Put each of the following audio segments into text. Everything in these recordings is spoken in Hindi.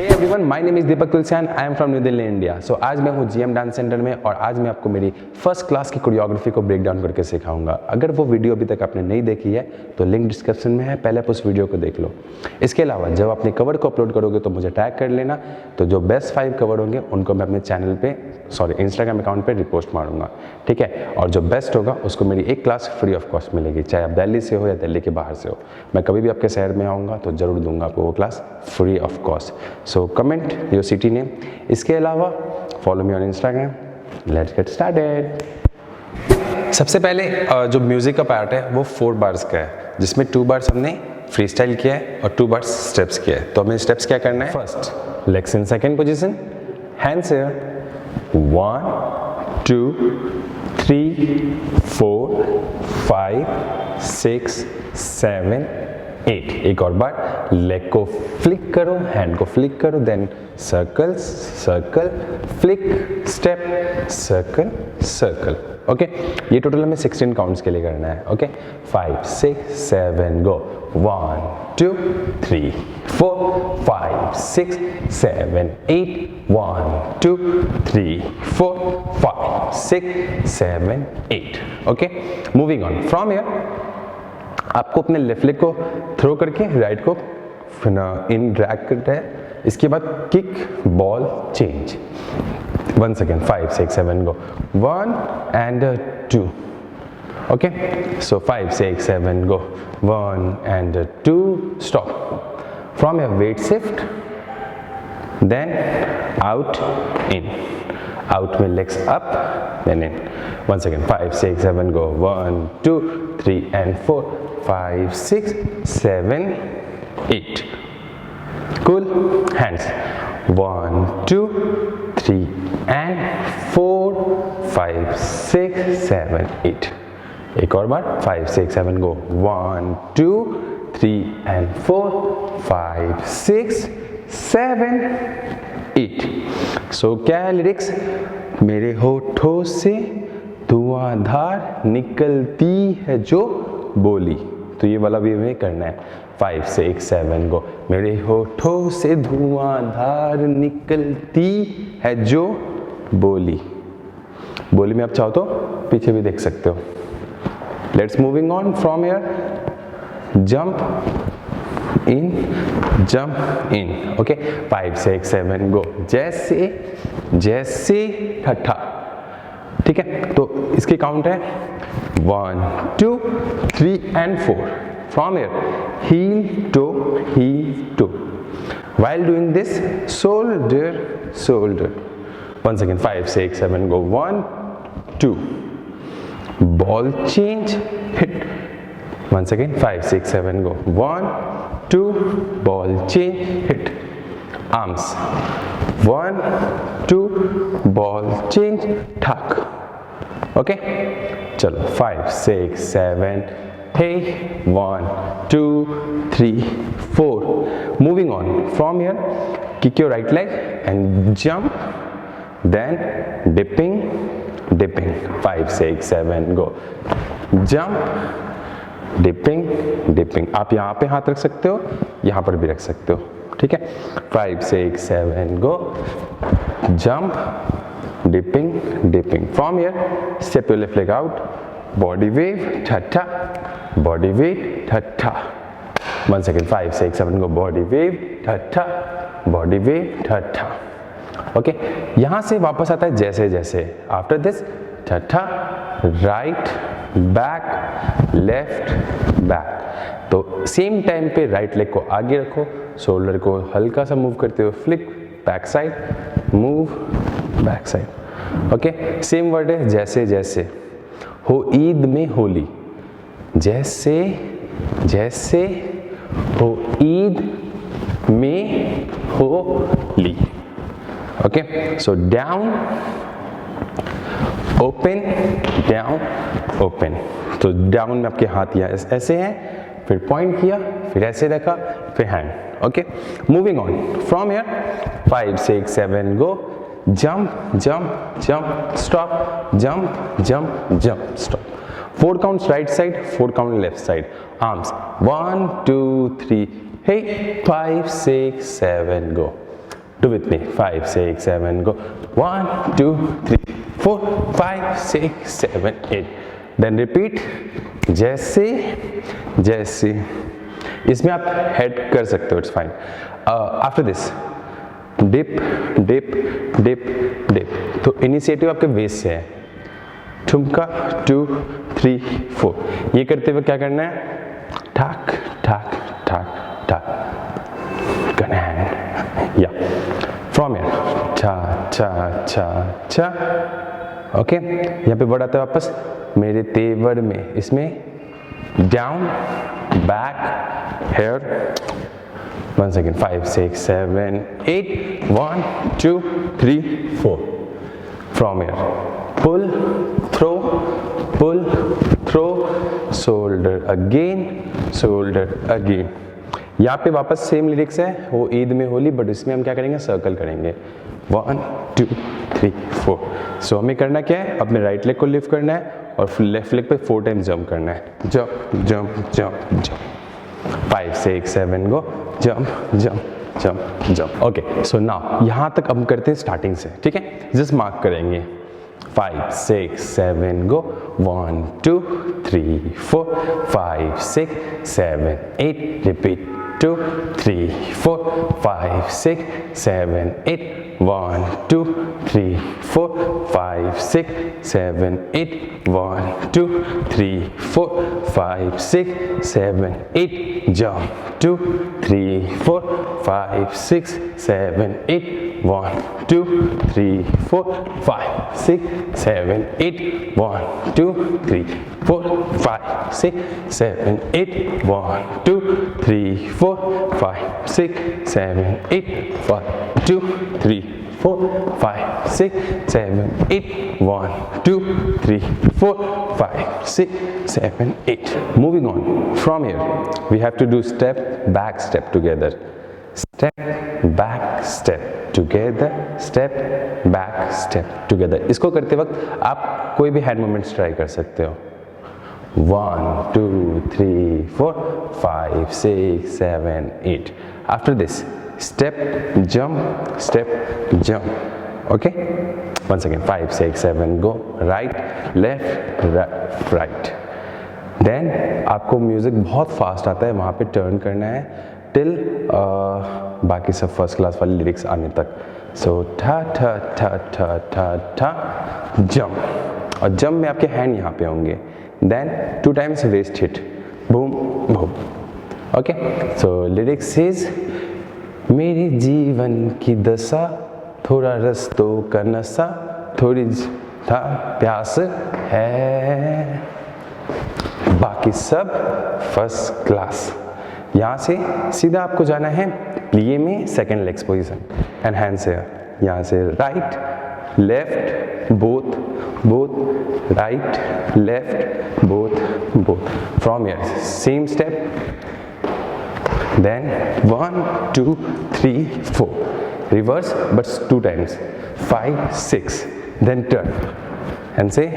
Hey everyone, my name is Deepak Tulsyan, I am from New Delhi, India. So आज मैं हूँ जीएम डांस सेंटर में और आज मैं आपको मेरी फर्स्ट क्लास की कोरियोग्राफी को ब्रेक डाउन करके सिखाऊंगा। अगर वो वीडियो अभी तक आपने नहीं देखी है तो लिंक डिस्क्रिप्शन में है, पहले आप उस वीडियो को देख लो। इसके अलावा जब अपने कवर को अपलोड करोगे तो मुझे टैग कर लेना, तो जो बेस्ट 5 कवर होंगे उनको मैं अपने चैनल पे इंस्टाग्राम अकाउंट पे रिपोस्ट मारूंगा, ठीक है। और जो बेस्ट होगा उसको मेरी एक क्लास फ्री ऑफ कॉस्ट मिलेगी, चाहे आप दिल्ली से हो या दिल्ली के बाहर से हो। मैं कभी भी आपके शहर में आऊँगा तो ज़रूर दूंगा आपको वो class free of cost. So comment your city name. इसके अलावा follow me on Instagram. Let's get started. सबसे पहले जो म्यूजिक का पार्ट है वो 4 बार्स का है, जिसमें 2 बार्स हमने फ्री स्टाइल किया है और 2 बार्स स्टेप्स किया है। तो हमें स्टेप्स क्या करना है? First legs in second position, hands here, 1 2 3 4 5 6 7 8। एक और बार, लेग को फ्लिक करो, हैंड को फ्लिक करो, then circle circle flick step circle circle. Okay, ये टोटल हमें 16 काउंट्स के लिए करना है। Okay, 5 6 7 go, 1 2 3 4 5 6 7 8 1 2 3 4 5 6 7 8। Okay, moving on from here आपको अपने लेफ्ट लेग को थ्रो करके राइट को इन ड्रैग करता है। इसके बाद kick ball change. 1 second, 5 6 7 go, 1 and 2। Okay, so 5 6 7 go, 1 and 2, stop। From your weight shift, then out in, out में legs up then in. 1 second, 5 6 7 go, 1 2 3 and 4 5 6 7 8। Cool, hands, 1 2 3 and 4 5 6 7 8। एक और बार, 5 6 7 गो, 1 2 3 and 4 5 6 7 8। सो क्या है लिरिक्स? मेरे होठों से धुआंधार निकलती है जो बोली। तो ये वाला भी हमें करना है। 5 6 7 गो, मेरे होठों से धुआंधार निकलती है जो बोली। बोली में आप चाहो तो पीछे भी देख सकते हो। Let's moving on from here, jump in. Okay, 5 6 7 गो, जैसे जैसे ठट्ठा, ठीक है। तो इसकी काउंट है 1 2 3 and 4। From here, heel toe। While doing this, shoulder। 1 second, 5 6 7 go, 1 2, ball change, hit। 1 second, 5 6 7 go, 1 2, ball change, hit। Arms, 1 2, ball change, ठक। ओके, चलो 5 6 7 8 1 2 3 4। Moving on from here, kick your right leg and jump, then dipping 5 6 7 go, jump dipping. आप यहाँ पे हाथ रख सकते हो, यहाँ पर भी रख सकते हो, ठीक है। 5 6 7 go, jump dipping. From here, step your left leg out, body wave ठट्ठा, बॉडी वेव ठट्ठा। 1 सेकेंड, 5 6 7 गो, बॉडी वेव ठट्ठा, बॉडी वेव ठट्ठा। ओके, यहाँ से वापस आता है जैसे जैसे। आफ्टर दिस, ठट्ठा, राइट बैक लेफ्ट बैक। तो सेम टाइम पे राइट लेग को आगे रखो, शोल्डर को हल्का सा मूव करते हुए flick back side, move back side. Okay, same word है जैसे जैसे। हो ईद में होली, जैसे जैसे हो ईद में Holi. Okay, so down open, down open. तो डाउन में आपके हाथ यहाँ ऐसे हैं, फिर पॉइंट किया, फिर ऐसे रखा, फिर hand. Okay, moving on from here, 5 6 7 go, jump stop, jump stop। 4 counts right side, 4 count left side। Arms, 1 2 3, hey, 5 6 7 go, Do with me. 5, 6, 7, go. 1, 2, 3, 4, 5, 6, 7, 8. Then repeat. जैसे जैसे इसमें आप हेड कर सकते हो, it's fine. After this dip dip dip dip. तो इनिशिएटिव आपके वेस्ट से है. ठुमका 2, 3, 4. ये करते हुए क्या करना है? ठाक ठाक ठाक ठाक. Gun hand. Yeah. From here. Cha cha cha cha. Okay. यहाँ पे वर्ड आता है वापस. मेरे तेवर में. इसमें down back hair. Once again. 5, 6, 7, 8. 1, 2, 3, 4. From here. Pull, throw, pull, throw. Shoulder again, shoulder again. यहाँ पे वापस सेम लिरिक्स है, वो ईद में होली, बट इसमें हम क्या करेंगे? सर्कल करेंगे. 1, 2, 3, 4. सो हमें करना क्या है? अपने राइट लेग को लिफ्ट करना है और लेफ्ट लेग पे 4 टाइम्स जंप करना है. Jump jump jump jump. 5, 6, 7 go. Jump jump jump jump. Okay. So now यहाँ तक हम करते हैं स्टार्टिंग से. ठीक है. जस्ट मार्क करेंगे. 5, 6, 7 go. 1, 2, 3, 4, 5, 6, 7, 8. Repeat. 2, 3, 4, 5, 6, 7, 8. 1, 2, 3, 4, 5, 6, 7, 8. 1, 2, 3, 4, 5, 6, 7, 8. Jump. 2, 3, 4, 5, 6, 7, 8. 1, 2, 3, 4, 5, 6, 7, 8. 1, 2, 3, 4, 5, 6, 7, 8. 1, 2, 3, 4, 5, 6, 7, 8. 1, 2, 3, 4, 5, 6, 7, 8. 1, 2, 3, 4, 5, 6, 7, 8. Moving on. From here, we have to do step, back, step together. Step, back, step together. Step, back, step together. इसको करते वक्त आप कोई भी हैंड मूवमेंट्स ट्राई कर सकते हो. 1, 2, 3, 4, 5, 6, 7, 8. After this, step, jump. Okay. Once again. 5, 6, 7 go. Right, left, right. Then आपको म्यूजिक बहुत फास्ट आता है, वहाँ पे टर्न करना है टिल बाकी सब फर्स्ट क्लास वाली लिरिक्स आने तक. सो ठा ठा ठा ठा ठा ठा जंप. और जंप में आपके हैंड यहाँ पे होंगे. Then 2 times waist hit. Boom boom. Okay. So lyrics is मेरे जीवन की दशा, थोड़ा रस्तों का नशा, थोड़ी था प्यास है, बाकी सब फर्स्ट क्लास. यहाँ से सीधा आपको जाना है प्लिए में second legs position and hand से. यहाँ से right left both right left both. From here same step. Then 1, 2, 3, 4. Reverse but 2 times. 5, 6. Then turn and से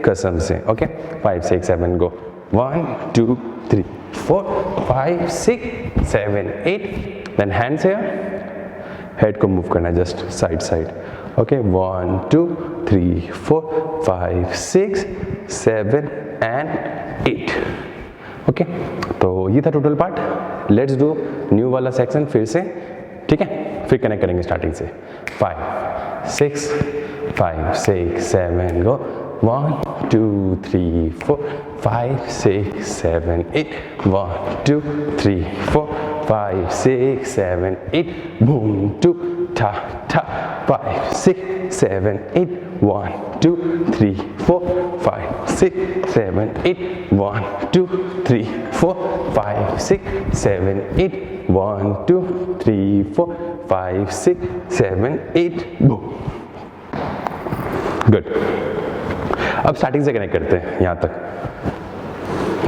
कसम से. Okay. 5, 6, 7 go. 1, 2, 3, 4, 5, 6, 7, 8. Then hands here. Head को move करना है just side. Okay. 1, 2, 3, 4, 5, 6, 7 and 8. Okay. तो ये था total part. Let's do new वाला सेक्शन फिर से. ठीक है. फिर कनेक्ट करेंगे स्टार्टिंग से. 5, 6, 7 go. 1, 2, 3, 4, 5, 6, 7, 8. 1, 2, 3, 4, 5, 6, 7, 8. Boom, 2, ta, ta. 5, 6, 7, 8. 1, 2, 3, 4, 5, 6, 7, 8. 1, 2, 3, 4, 5, 6, 7, 8. 1, 2, 3, 4, 5, 6, 7, 8. Boom. Good. अब स्टार्टिंग से कनेक्ट करते हैं. यहाँ तक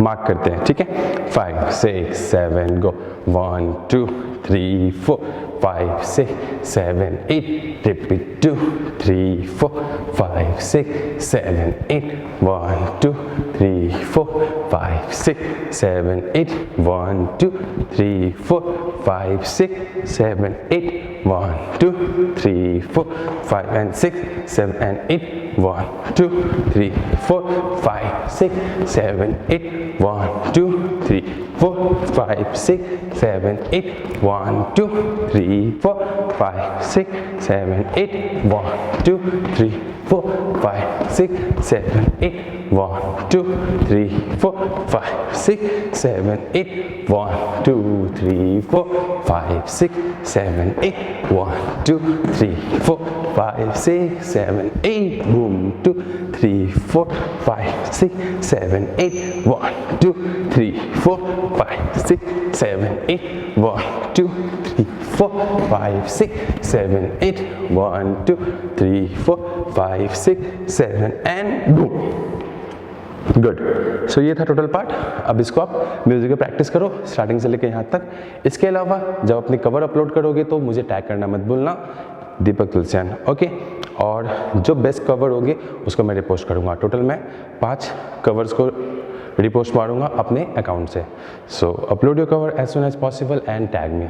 मार्क करते हैं. ठीक है. 5, 6, 7 go. 1, 2, 3, 4, 5, 6, 7, 8. Repeat. 2, 3, 4, 5, 6, 7, 8. 1, 2, 3, 4, 5, 6, 7, 8. 1, 2, 3, 4, 5 6 7 8 1 2 3 4 5 and 6 7 and 8 1 2 3 4 5 6 7 8 1 2 3 4 5 6 7 8 1 2 3 4 5 6 7 8 1 2 3 4 5 6 7 8 1 2 3 4 5 6 7 8 1 2 3 4 5 6 7 8 1 2 3 4 5 6 7 8 boom 2 3 4 5 6 7 8 1 2 3 4 5 6 7 8 1 2 3 4 5 6 7 8 1 2 3 4 5 6 7 and boom. Good. सो ये था टोटल पार्ट. अब इसको आप म्यूजिक में प्रैक्टिस करो स्टार्टिंग से लेकर यहाँ तक. इसके अलावा जब अपनी कवर अपलोड करोगे तो मुझे टैग करना मत भूलना, दीपक तुलसियान. ओके. और जो बेस्ट कवर होगी उसको मैं रिपोस्ट करूँगा. टोटल मैं 5 कवर्स को रिपोस्ट मारूंगा अपने अकाउंट से. So upload your cover as soon as possible and tag me.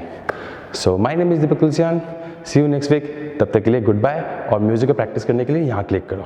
So my name is Deepak Tulsiyan. See you next week. तब तक के लिए गुड बाय. और म्यूजिक का प्रैक्टिस करने के लिए यहाँ क्लिक करो.